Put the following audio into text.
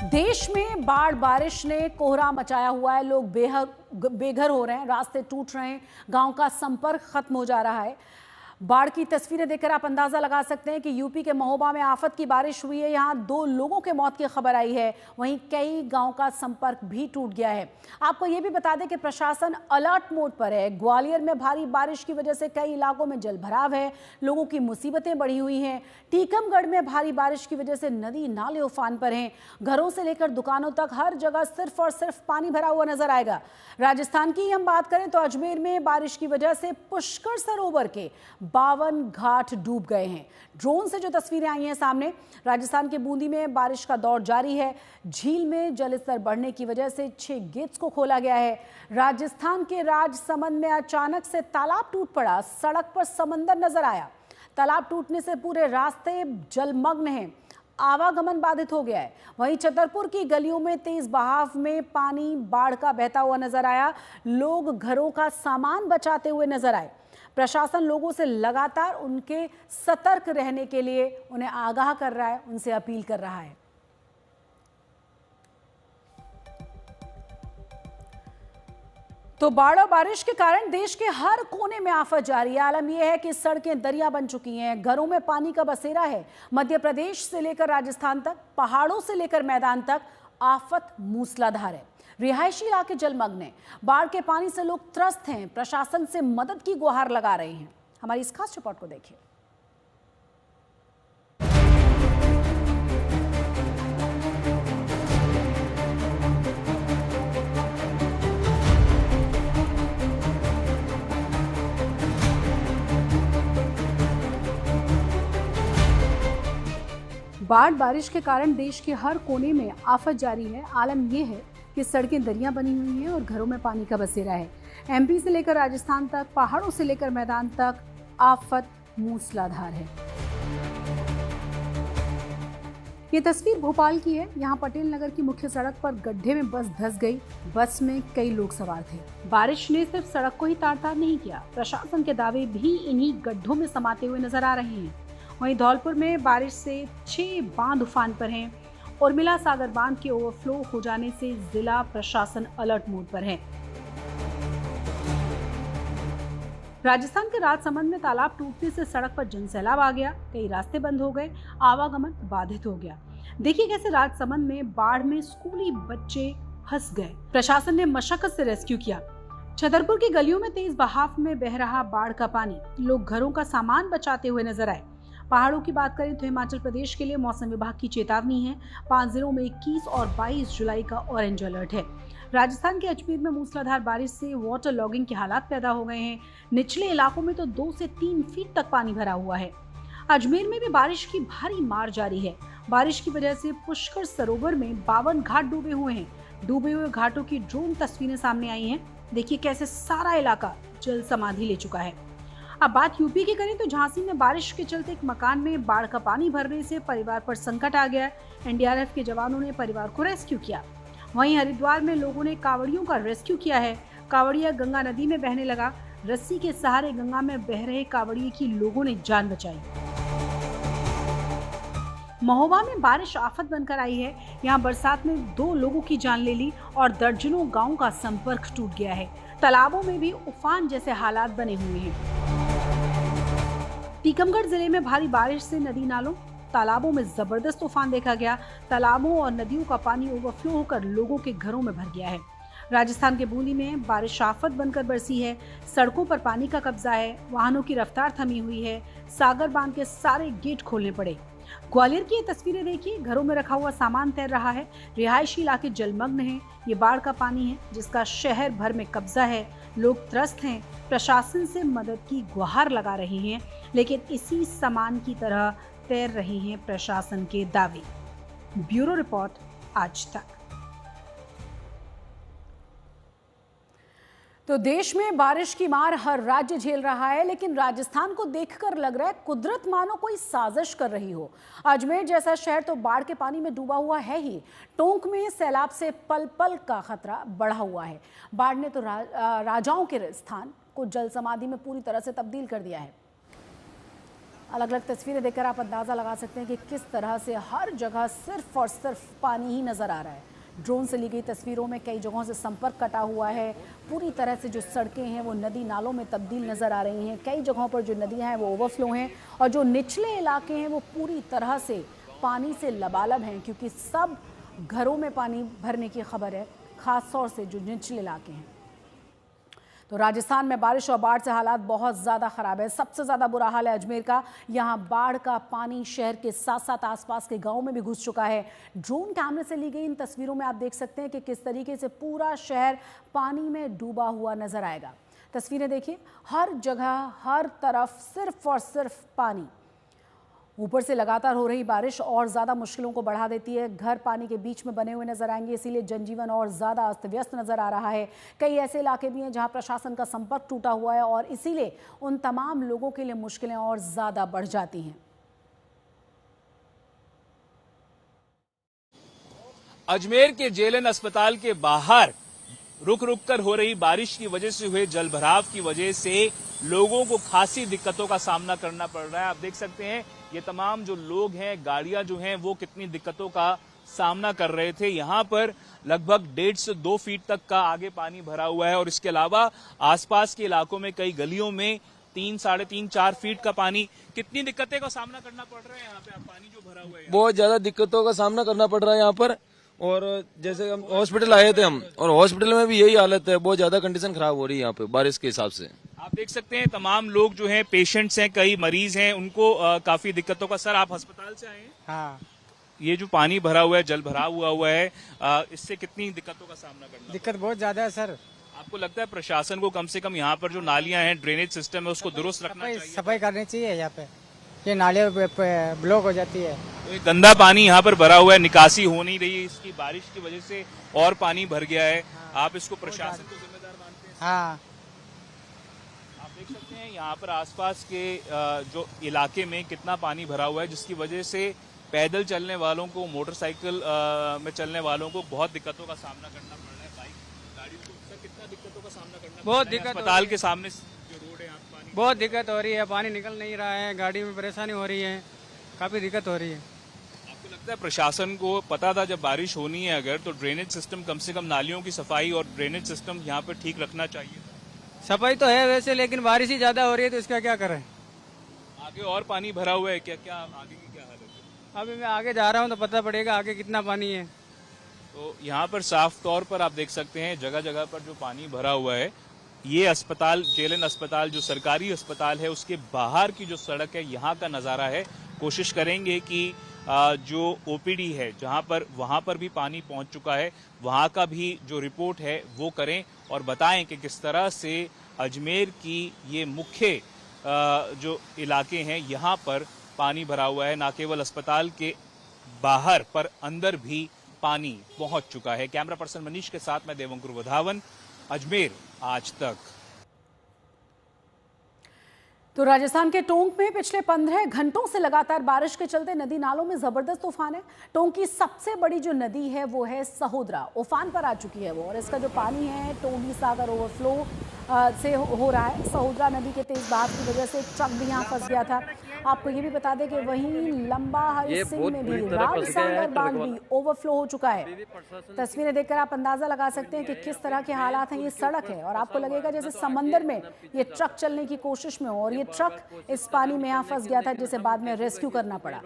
देश में बाढ़ बारिश ने कोहरा मचाया हुआ है। लोग बेघर हो रहे हैं, रास्ते टूट रहे हैं, गांव का संपर्क खत्म हो जा रहा है। बाढ़ की तस्वीरें देखकर आप अंदाजा लगा सकते हैं कि यूपी के महोबा में आफत की बारिश हुई है। यहां 2 लोगों के मौत की खबर आई है, वहीं कई गांव का संपर्क भी टूट गया है। आपको यह भी बता दें कि प्रशासन अलर्ट मोड पर है। ग्वालियर में भारी बारिश की वजह से कई इलाकों में जलभराव है, लोगों की मुसीबतें बढ़ी हुई हैं। टीकमगढ़ में भारी बारिश की वजह से नदी नाले उफान पर हैं। घरों से लेकर दुकानों तक हर जगह सिर्फ और सिर्फ पानी भरा हुआ नजर आएगा। राजस्थान की हम बात करें तो अजमेर में बारिश की वजह से पुष्कर सरोवर के 52 घाट डूब गए हैं। ड्रोन से जो तस्वीरें आई हैं सामने, राजस्थान के बूंदी में बारिश का दौर जारी है। झील में जलस्तर बढ़ने की वजह से 6 गेट्स को खोला गया है। राजस्थान के राजसमंद में अचानक से तालाब टूट पड़ा, सड़क पर समंदर नजर आया। तालाब टूटने से पूरे रास्ते जलमग्न हैं, आवागमन बाधित हो गया है। वहीं छतरपुर की गलियों में तेज बहाव में पानी बाढ़ का बहता हुआ नजर आया। लोग घरों का सामान बचाते हुए नजर आए। प्रशासन लोगों से लगातार उनके सतर्क रहने के लिए उन्हें आगाह कर रहा है, उनसे अपील कर रहा है। तो बाढ़ और बारिश के कारण देश के हर कोने में आफत जारी है। आलम यह है कि सड़कें दरिया बन चुकी हैं, घरों में पानी का बसेरा है। मध्य प्रदेश से लेकर राजस्थान तक, पहाड़ों से लेकर मैदान तक आफत मूसलाधार है। रिहायशी इलाके जलमग्न हैं। बाढ़ के पानी से लोग त्रस्त हैं, प्रशासन से मदद की गुहार लगा रहे हैं। हमारी इस खास रिपोर्ट को देखिए। बाढ़ बारिश के कारण देश के हर कोने में आफत जारी है। आलम यह है कि सड़कें दरिया बनी हुई हैं और घरों में पानी का बसेरा है। एमपी से लेकर राजस्थान तक, पहाड़ों से लेकर मैदान तक आफत मूसलाधार है। ये तस्वीर भोपाल की है। यहाँ पटेल नगर की मुख्य सड़क पर गड्ढे में बस धंस गई। बस में कई लोग सवार थे। बारिश ने सिर्फ सड़क को ही तार-तार नहीं किया, प्रशासन के दावे भी इन्हीं गड्ढों में समाते हुए नजर आ रहे हैं। वहीं धौलपुर में बारिश से 6 बांध उफान पर हैं। उर्मिला सागर बांध के ओवरफ्लो हो जाने से जिला प्रशासन अलर्ट मोड पर है। राजस्थान के राजसमंद में तालाब टूटने से सड़क पर जनसैलाब आ गया, कई रास्ते बंद हो गए, आवागमन बाधित हो गया। देखिए कैसे राजसमंद में बाढ़ में स्कूली बच्चे फंस गए। प्रशासन ने मशक्कत से रेस्क्यू किया। छतरपुर की गलियों में तेज बहाव में बह रहा बाढ़ का पानी, लोग घरों का सामान बचाते हुए नजर आए। पहाड़ों की बात करें तो हिमाचल प्रदेश के लिए मौसम विभाग की चेतावनी है। 5 जिलों में 21 और 22 जुलाई का ऑरेंज अलर्ट है। राजस्थान के अजमेर में मूसलाधार बारिश से वाटर लॉगिंग के हालात पैदा हो गए हैं। निचले इलाकों में तो 2 से 3 फीट तक पानी भरा हुआ है। अजमेर में भी बारिश की भारी मार जारी है। बारिश की वजह से पुष्कर सरोवर में 52 घाट डूबे हुए हैं। डूबे हुए घाटों की ड्रोन तस्वीरें सामने आई हैं। देखिए कैसे सारा इलाका जल समाधि ले चुका है। अब बात यूपी की करें तो झांसी में बारिश के चलते एक मकान में बाढ़ का पानी भरने से परिवार पर संकट आ गया। एनडीआरएफ के जवानों ने परिवार को रेस्क्यू किया। वहीं हरिद्वार में लोगों ने कांवड़ियों का रेस्क्यू किया है। कांवड़िया गंगा नदी में बहने लगा, रस्सी के सहारे गंगा में बह रहे कांवड़िए की लोगों ने जान बचाई। महोबा में बारिश आफत बनकर आई है। यहाँ बरसात में 2 लोगों की जान ले ली और दर्जनों गांवों का संपर्क टूट गया है। तालाबों में भी उफान जैसे हालात बने हुए हैं। टीकमगढ़ जिले में भारी बारिश से नदी नालों, तालाबों में जबरदस्त उफान देखा गया। तालाबों और नदियों का पानी ओवरफ्लो होकर लोगों के घरों में भर गया है। राजस्थान के बूंदी में बारिश आफत बनकर बरसी है। सड़कों पर पानी का कब्जा है, वाहनों की रफ्तार थमी हुई है। सागर बांध के सारे गेट खोलने पड़े। ग्वालियर की ये तस्वीरें देखिए, घरों में रखा हुआ सामान तैर रहा है। रिहायशी इलाके जलमग्न हैं। ये बाढ़ का पानी है जिसका शहर भर में कब्जा है। लोग त्रस्त हैं, प्रशासन से मदद की गुहार लगा रहे हैं, लेकिन इसी सामान की तरह तैर रहे हैं प्रशासन के दावे। ब्यूरो रिपोर्ट, आज तक। तो देश में बारिश की मार हर राज्य झेल रहा है, लेकिन राजस्थान को देखकर लग रहा है कुदरत मानो कोई साजिश कर रही हो। अजमेर जैसा शहर तो बाढ़ के पानी में डूबा हुआ है ही, टोंक में सैलाब से पल पल का खतरा बढ़ा हुआ है। बाढ़ ने तो राजाओं के स्थान को जल समाधि में पूरी तरह से तब्दील कर दिया है। अलग अलग तस्वीरें देखकर आप अंदाज़ा लगा सकते हैं कि किस तरह से हर जगह सिर्फ और सिर्फ पानी ही नज़र आ रहा है। ड्रोन से ली गई तस्वीरों में कई जगहों से संपर्क कटा हुआ है। पूरी तरह से जो सड़कें हैं वो नदी नालों में तब्दील नज़र आ रही हैं। कई जगहों पर जो नदियां हैं वो ओवरफ्लो हैं और जो निचले इलाके हैं वो पूरी तरह से पानी से लबालब हैं, क्योंकि सब घरों में पानी भरने की खबर है, खास तौर से जो निचले इलाके हैं। तो राजस्थान में बारिश और बाढ़ से हालात बहुत ज़्यादा ख़राब है। सबसे ज़्यादा बुरा हाल है अजमेर का। यहाँ बाढ़ का पानी शहर के साथ साथ आसपास के गांव में भी घुस चुका है। ड्रोन कैमरे से ली गई इन तस्वीरों में आप देख सकते हैं कि किस तरीके से पूरा शहर पानी में डूबा हुआ नजर आएगा। तस्वीरें देखिए, हर जगह हर तरफ सिर्फ और सिर्फ पानी। ऊपर से लगातार हो रही बारिश और ज़्यादा मुश्किलों को बढ़ा देती है। घर पानी के बीच में बने हुए नजर आएंगे, इसीलिए जनजीवन और ज़्यादा अस्त व्यस्त नजर आ रहा है। कई ऐसे इलाके भी हैं जहां प्रशासन का संपर्क टूटा हुआ है और इसीलिए उन तमाम लोगों के लिए मुश्किलें और ज़्यादा बढ़ जाती हैं। अजमेर के जेएलएन अस्पताल के बाहर रुक रुक कर हो रही बारिश की वजह से हुए जलभराव की वजह से लोगों को खासी दिक्कतों का सामना करना पड़ रहा है। आप देख सकते हैं ये तमाम जो लोग हैं, गाड़ियां जो हैं, वो कितनी दिक्कतों का सामना कर रहे थे। यहाँ पर लगभग 1.5 से 2 फीट तक का आगे पानी भरा हुआ है और इसके अलावा आसपास के इलाकों में कई गलियों में 3, 3.5, 4 फीट का पानी। कितनी दिक्कतें का सामना करना पड़ रहा है यहाँ पे? पानी जो भरा हुआ है, बहुत ज्यादा दिक्कतों का सामना करना पड़ रहा है यहाँ पर। और जैसे हम हॉस्पिटल आए थे और हॉस्पिटल में भी यही हालत है, बहुत ज्यादा कंडीशन खराब हो रही है यहाँ पे बारिश के हिसाब से। आप देख सकते हैं तमाम लोग जो हैं, पेशेंट्स हैं, कई मरीज हैं, उनको काफी दिक्कतों का। सर, आप अस्पताल से आए हैं? हाँ। ये जो पानी भरा हुआ है, जल भराव हुआ है, इससे कितनी दिक्कतों का सामना करना? दिक्कत बहुत ज्यादा है सर। आपको लगता है प्रशासन को कम से कम यहाँ पर जो नालियां हैं, ड्रेनेज सिस्टम है, उसको दुरुस्त रखना चाहिए? सफाई करनी चाहिए यहाँ पे, ये नाले ब्लॉक हो जाती है। तो ये गंदा पानी यहाँ पर भरा हुआ है, निकासी हो नहीं रही, इसकी बारिश की वजह से और पानी भर गया है। आप इसको प्रशासन को जिम्मेदार मानते हैं? हाँ। आप देख सकते हैं यहाँ पर आसपास के जो इलाके में कितना पानी भरा हुआ है, जिसकी वजह से पैदल चलने वालों को, मोटरसाइकिल में चलने वालों को बहुत दिक्कतों का सामना करना पड़ रहा है। बाइक गाड़ी को सर कितना दिक्कतों का सामना करना पड़ रहा है? बहुत दिक्कत। अस्पताल के सामने जो रोड है, पानी बहुत दिक्कत हो रही है, पानी निकल नहीं रहा है, गाड़ी में परेशानी हो रही है, काफी दिक्कत हो रही है। आपको लगता है प्रशासन को पता था जब बारिश होनी है अगर, तो ड्रेनेज सिस्टम, कम से कम नालियों की सफाई और ड्रेनेज सिस्टम यहाँ पर ठीक रखना चाहिए था? सफाई तो है वैसे, लेकिन बारिश ही ज्यादा हो रही है तो इसका क्या करें। आगे और पानी भरा हुआ है क्या? क्या आगे की क्या हालत है? अभी मैं आगे जा रहा हूँ तो पता पड़ेगा आगे कितना पानी है। तो यहाँ पर साफ तौर पर आप देख सकते हैं जगह जगह पर जो पानी भरा हुआ है। ये अस्पताल, जेएलएन अस्पताल जो सरकारी अस्पताल है, उसके बाहर की जो सड़क है, यहाँ का नज़ारा है। कोशिश करेंगे कि जो ओपीडी है जहाँ पर, वहाँ पर भी पानी पहुँच चुका है, वहाँ का भी जो रिपोर्ट है वो करें और बताएं कि किस तरह से अजमेर की ये मुख्य जो इलाके हैं यहाँ पर पानी भरा हुआ है। ना केवल अस्पताल के बाहर पर अंदर भी पानी पहुँच चुका है। कैमरा पर्सन मनीष के साथ मैं देवंकुर वधावन, अजमेर आज तक। तो राजस्थान के टोंक में पिछले 15 घंटों से लगातार बारिश के चलते नदी नालों में जबरदस्त तूफान है। टोंक की सबसे बड़ी जो नदी है वो है सहोदरा, उफान पर आ चुकी है वो, और इसका जो पानी है टोंगी सागर ओवरफ्लो से हो रहा है। सहोदरा नदी के तेज बहाव की वजह से एक ट्रक भी यहाँ फंस गया था। आपको ये भी बता दें कि वहीं लंबा हरी सिंह में भी रामसागर बांध भी ओवरफ्लो हो चुका है। तस्वीरें देखकर आप अंदाजा लगा सकते हैं कि किस तरह के हालात हैं। ये सड़क है और आपको लगेगा जैसे समंदर में ये ट्रक चलने की कोशिश में हो, और ये ट्रक इस पानी में यहाँ फंस गया था जिसे बाद में रेस्क्यू करना पड़ा।